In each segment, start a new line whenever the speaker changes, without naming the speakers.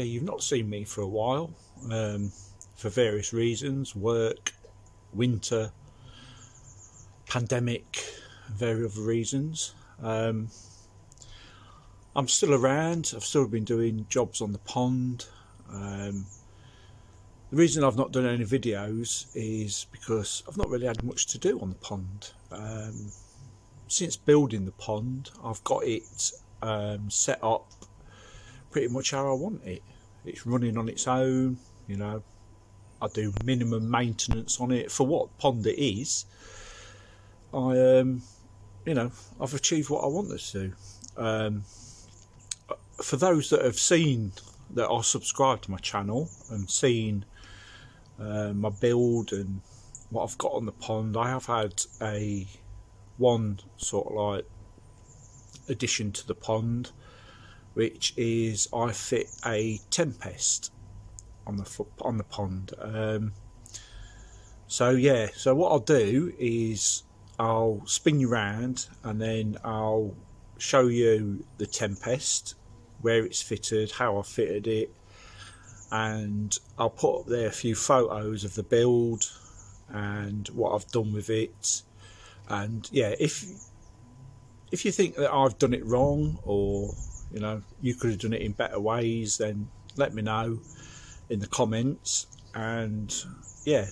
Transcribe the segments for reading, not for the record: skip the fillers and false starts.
yeah, you've not seen me for a while, for various reasons: work, winter, pandemic, various other reasons. I'm still around. I've still been doing jobs on the pond. The reason I've not done any videos is because I've not really had much to do on the pond. Since building the pond, I've got it set up pretty much how I want it. It's running on its own, you know. I do minimum maintenance on it for what pond it is. You know, I've achieved what I wanted to. For those that have seen, that are subscribed to my channel and seen my build and what I've got on the pond, I have had one sort of like addition to the pond, which is I fit a Tempest on the pond. So yeah, so what I'll do is I'll spin you around and then I'll show you the Tempest, where it's fitted, how I fitted it, and I'll put up there a few photos of the build and what I've done with it. And yeah, if you think that I've done it wrong, or you know, you could have done it in better ways, then let me know in the comments, and yeah,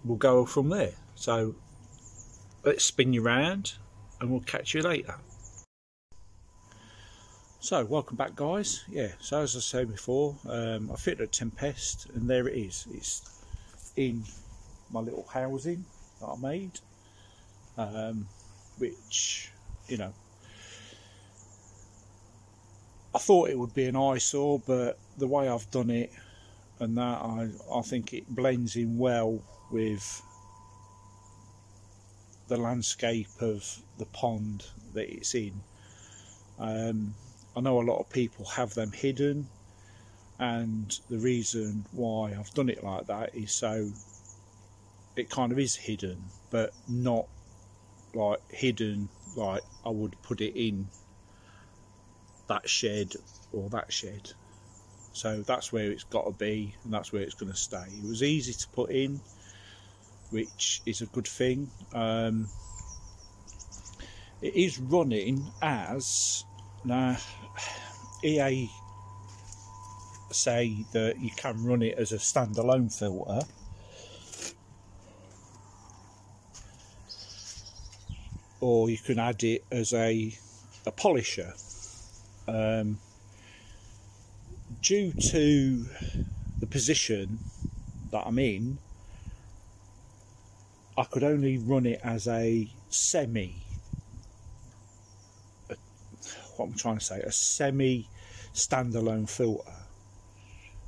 we'll go from there. So let's spin you around and we'll catch you later. So welcome back, guys. Yeah, so as I said before, I fitted a Tempest, and there it is. It's in my little housing that I made, which, you know, I thought it would be an eyesore, but the way I've done it and that, I think it blends in well with the landscape of the pond that it's in. I know a lot of people have them hidden, and the reason why I've done it like that is so it kind of is hidden, but not like hidden like I would put it in that shed or that shed. So that's where it's got to be, and that's where it's going to stay. It was easy to put in, which is a good thing. It is running as, now EA say that you can run it as a standalone filter, or you can add it as a polisher. Due to the position that I'm in, I could only run it as a semi standalone filter,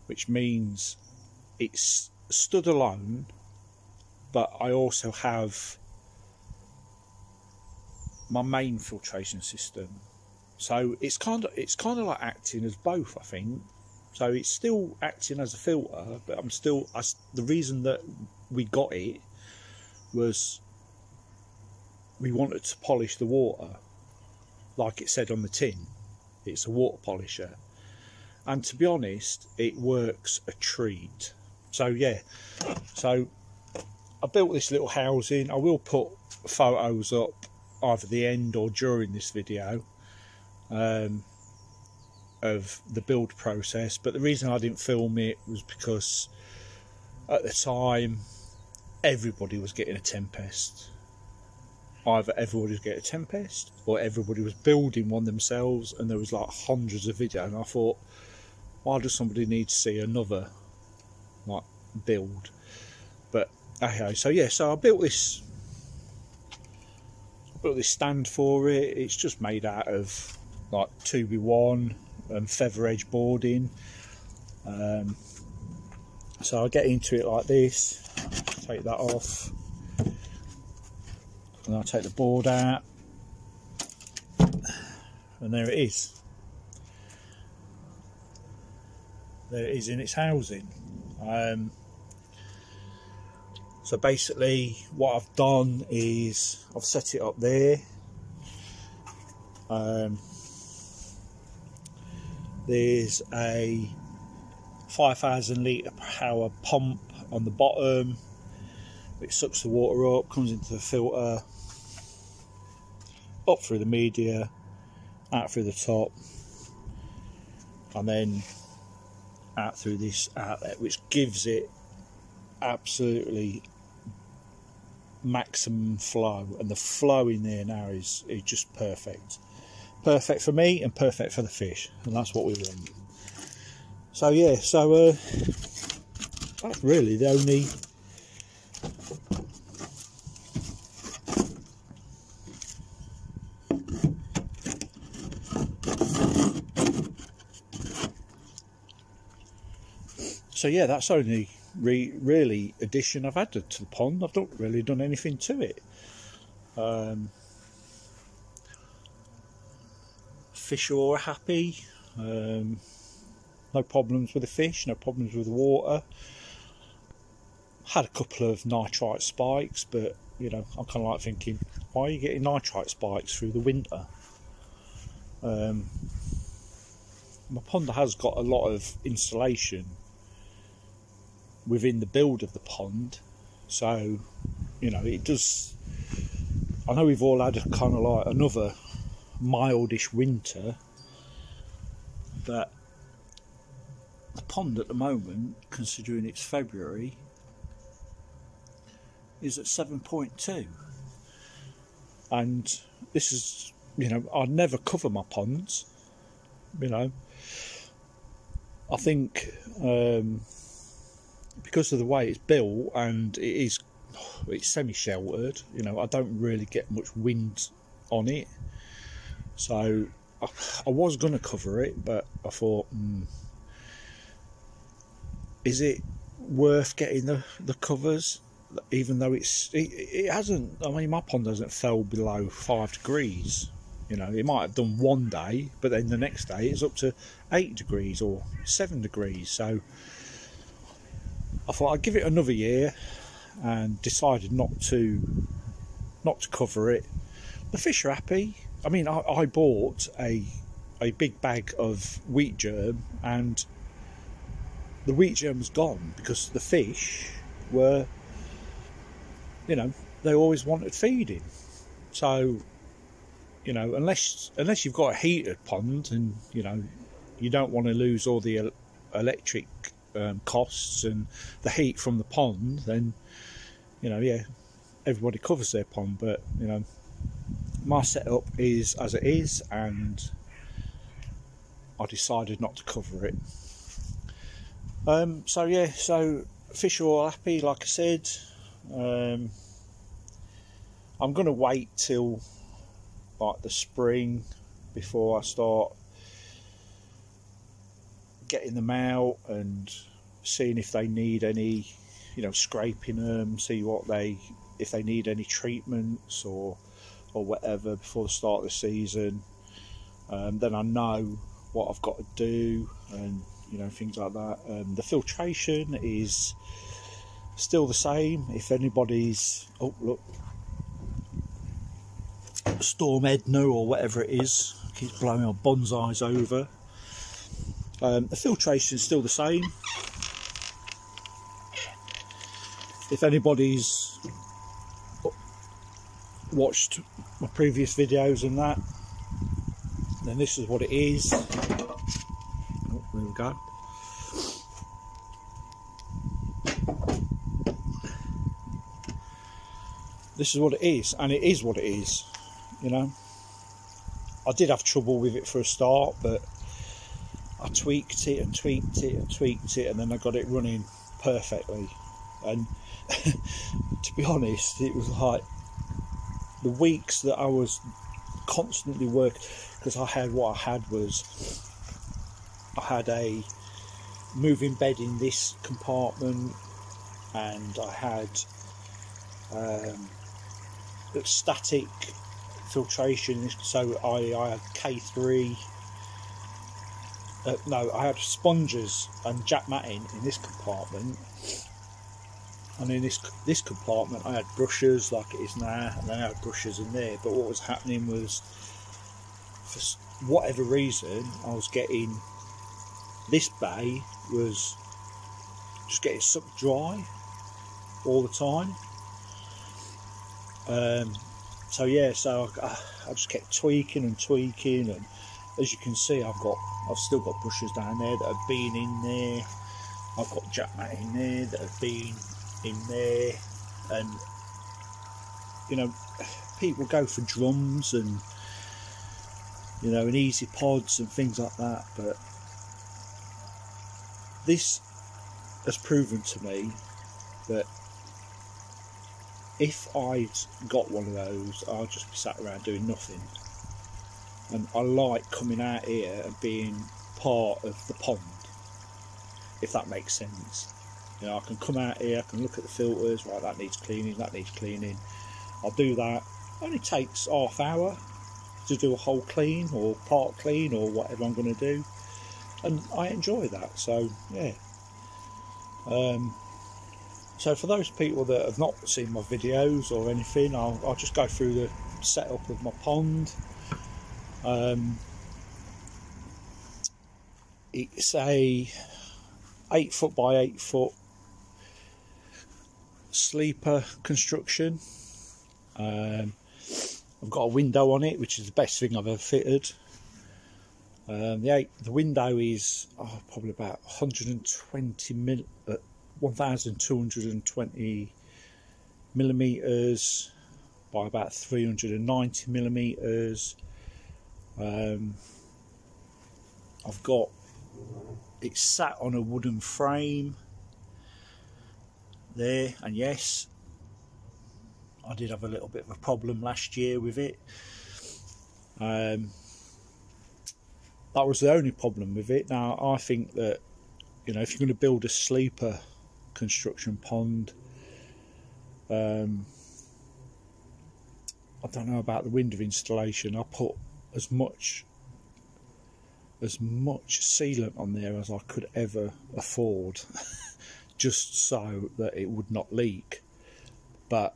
which means it's stood alone, but I also have my main filtration system. So it's kind of like acting as both, I think. So it's still acting as a filter, but the reason that we got it was we wanted to polish the water, like it said on the tin. It's a water polisher, and to be honest, it works a treat. So yeah, so I built this little housing. I will put photos up either the end or during this video of the build process, but the reason I didn't film it was because at the time everybody was getting a Tempest. Either everybody was getting a Tempest or everybody was building one themselves, and there was like hundreds of videos, and I thought, why does somebody need to see another like build? But okay, so yeah, so I built this stand for it. It's just made out of like 2x1 and feather edge boarding. So I get into it like this, take that off, and I'll take the board out, and there it is. There it is in its housing. So basically what I've done is I've set it up there. There's a 5,000 litre per hour pump on the bottom, which sucks the water up, comes into the filter, up through the media, out through the top, and then out through this outlet, which gives it absolutely maximum flow. And the flow in there now is just perfect for me and perfect for the fish, and that's what we want. So yeah, so that's really the only that's only really addition I've added to the pond. I've not really done anything to it. Fish are all happy. No problems with the fish, no problems with the water. Had a couple of nitrite spikes, but you know, I'm kind of like thinking, why are you getting nitrite spikes through the winter? My pond has got a lot of insulation within the build of the pond, so you know, it does. I know we've all had a kind of like another mildish winter, but the pond at the moment, considering it's February, is at 7.2, and this is, you know, I never cover my ponds, you know. I think because of the way it's built, and it's semi-sheltered, you know, I don't really get much wind on it, so I was going to cover it, but I thought, is it worth getting the covers, even though it hasn't, I mean, my pond hasn't fell below 5 degrees, you know. It might have done one day, but then the next day it's up to 8 degrees or 7 degrees, so I thought I'd give it another year, and decided not to cover it. The fish are happy. I mean, I bought a big bag of wheat germ, and the wheat germ was gone because the fish were, you know, they always wanted feeding. So, you know, unless you've got a heated pond, and you know, you don't want to lose all the electric costs and the heat from the pond, then, you know, yeah, everybody covers their pond. But you know, my setup is as it is, and I decided not to cover it. So yeah, so fish are all happy, like I said. I'm going to wait till like the spring before I start getting them out and seeing if they need any, you know, scraping them, see if they need any treatments or whatever before the start of the season. Then I know what I've got to do, and you know, things like that. The filtration is still the same. If anybody's, oh look, Storm Edna or whatever it is keeps blowing our bonsais over. The filtration is still the same. If anybody's watched my previous videos and that, then this is what it is. Oh, there we go. This is what it is, and it is what it is, you know. I did have trouble with it for a start, but I tweaked it and tweaked it and tweaked it, and then I got it running perfectly. And to be honest, it was like the weeks that I was constantly working, because I had a moving bed in this compartment, and I had static filtration, so I had K3. No, I had sponges and jack matting in this compartment, and in this compartment I had brushes like it is now, and then I had brushes in there. But what was happening was, for whatever reason, I was getting, this bay was just get it sucked dry all the time. So yeah, so I just kept tweaking and tweaking, and as you can see, I've still got brushes down there that have been in there. I've got jackmat in there that have been in there, and you know, people go for drums and you know, and easy pods and things like that, but this has proven to me that if I'd got one of those, I'd just be sat around doing nothing. And I like coming out here and being part of the pond, if that makes sense. You know, I can come out here, I can look at the filters, right, that needs cleaning, that needs cleaning. I'll do that. It only takes half hour to do a whole clean or part clean or whatever I'm going to do. And I enjoy that, so yeah. So for those people that have not seen my videos or anything, I'll just go through the setup of my pond. It's a 8 foot by 8 foot sleeper construction. I've got a window on it, which is the best thing I've ever fitted. The window is probably about 1220 millimeters by about 390 millimeters. I've got it sat on a wooden frame there, and yes, I did have a little bit of a problem last year with it. That was the only problem with it. Now I think that, you know, if you're going to build a sleeper construction pond, I don't know about the window installation. I put as much sealant on there as I could ever afford just so that it would not leak. But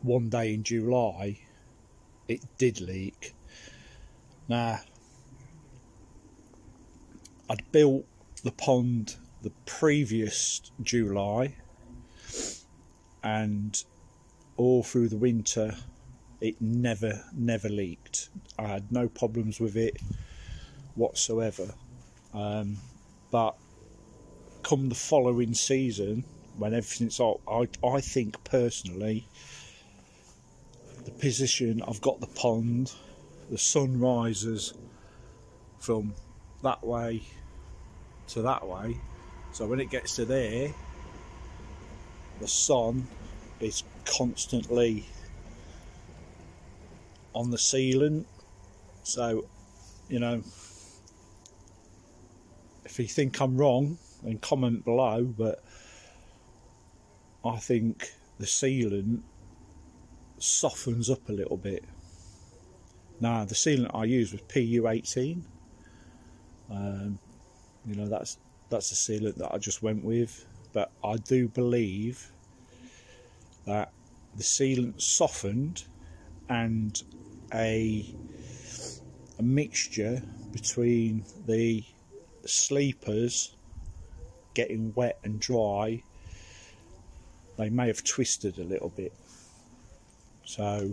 one day in July it did leak. Now, I'd built the pond the previous July, and all through the winter it never leaked. I had no problems with it whatsoever. But come the following season, when everything's up, I think personally, the position I've got the pond, the sun rises from that way to that way, so when it gets to there, the sun is constantly on the sealant. So, you know, if you think I'm wrong, then comment below, but I think the sealant softens up a little bit. Now, the sealant I used was PU18. You know, that's the sealant that I just went with, but I do believe that the sealant softened, and a mixture between the sleepers getting wet and dry, they may have twisted a little bit. So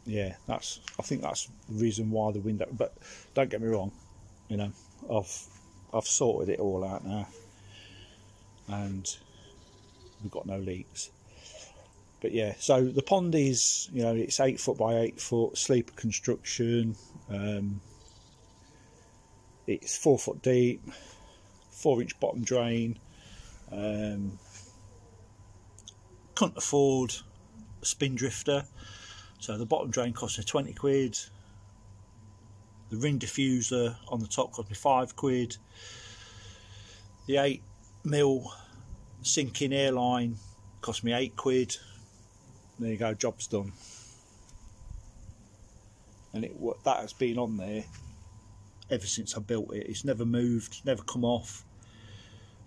yeah, I think that's the reason why the window. But don't get me wrong, you know, I've sorted it all out now, and we've got no leaks. But yeah, so the pond is, you know, it's 8 foot by 8 foot sleeper construction. It's 4 foot deep, 4-inch bottom drain. Couldn't afford a spin drifter, so the bottom drain cost me 20 quid. The ring diffuser on the top cost me 5 quid. The 8mm sinking airline cost me 8 quid. There you go, job's done. And that has been on there ever since I built it. It's never moved, never come off.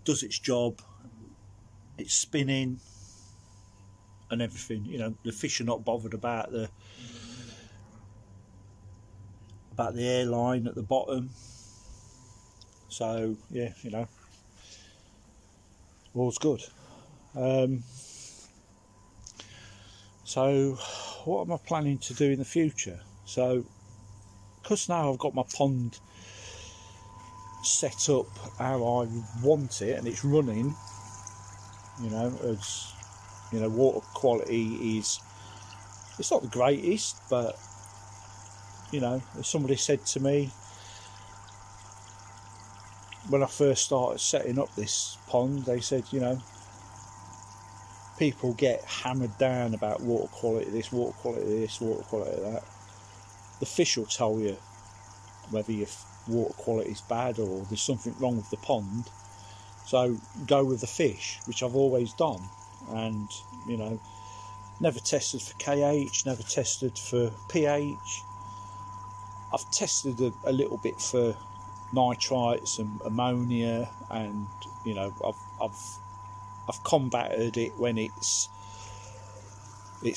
Does its job. It's spinning and everything. You know, the fish are not bothered about the airline at the bottom. So yeah, you know, all's good. So what am I planning to do in the future? So, because now I've got my pond set up how I want it and it's running, you know, as you know, water quality is, it's not the greatest, but you know, as somebody said to me when I first started setting up this pond, they said, you know, people get hammered down about water quality this, water quality this, water quality that. The fish will tell you whether your water quality is bad or there's something wrong with the pond. So go with the fish, which I've always done. And, you know, never tested for KH, never tested for pH. I've tested a little bit for nitrites and ammonia, and, you know, I've combated it when it's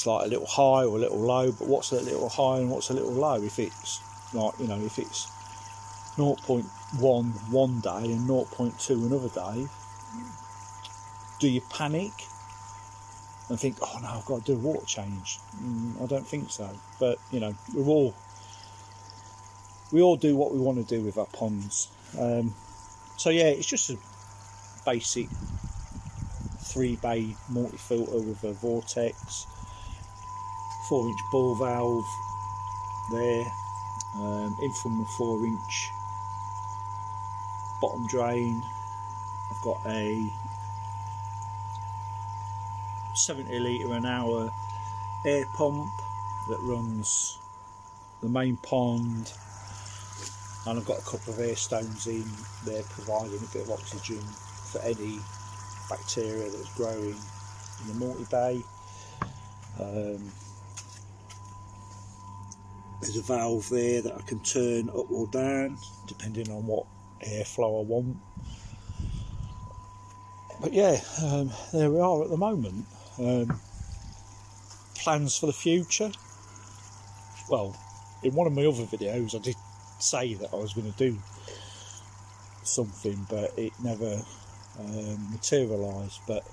like a little high or a little low. But what's a little high and what's a little low? If it's like, you know, if it's 0.1 one day and 0.2 another day, do you panic and think, oh no, I've got to do a water change? I don't think so. But you know, we all do what we want to do with our ponds. So yeah, it's just a basic 3-bay multi-filter with a vortex, 4-inch ball valve there, in from the 4-inch bottom drain. I've got a 70 litre an hour air pump that runs the main pond, and I've got a couple of air stones in there providing a bit of oxygen for any bacteria that's growing in the multi-bay. There's a valve there that I can turn up or down depending on what airflow I want. But yeah, there we are at the moment. Plans for the future? Well, in one of my other videos I did say that I was going to do something, but it never materialised. But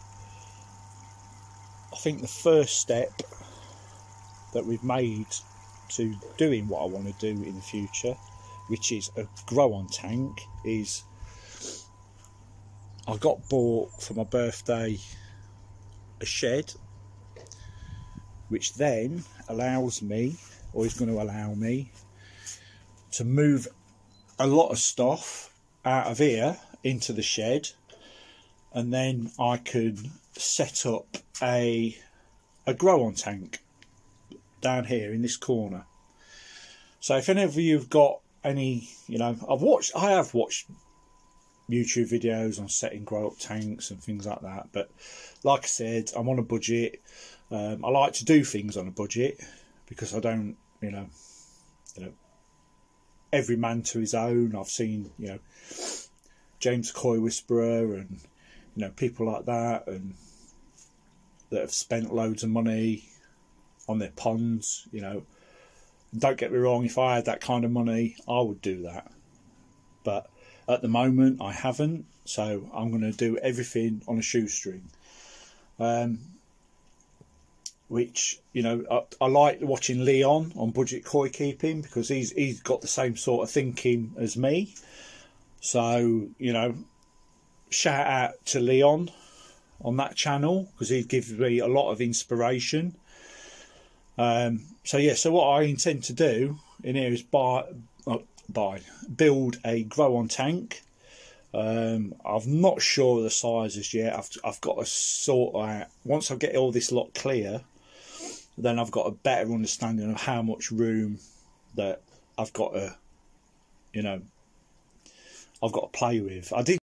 I think the first step that we've made to doing what I want to do in the future, which is a grow-on tank, is I got bought for my birthday a shed, which then allows me, or is going to allow me, to move a lot of stuff out of here into the shed, and then I could set up a grow-on tank down here in this corner. So if any of you've got any, you know, I have watched YouTube videos on setting grow-up tanks and things like that, but like I said, I'm on a budget. I like to do things on a budget because I don't, you know, every man to his own. I've seen, you know, James Coy Whisperer and, you know, people like that, and that have spent loads of money on their ponds. You know, don't get me wrong, if I had that kind of money I would do that, but at the moment I haven't, so I'm going to do everything on a shoestring. Which, you know, I like watching Leon on Budget Koi Keeping because he's got the same sort of thinking as me. So, you know, shout out to Leon on that channel because he gives me a lot of inspiration. So yeah, so what I intend to do in here is build a grow-on tank. I'm not sure of the sizes yet. I've got to sort out, once I get all this lot clear, then I've got a better understanding of how much room that I've got to, you know, I've got to play with. I did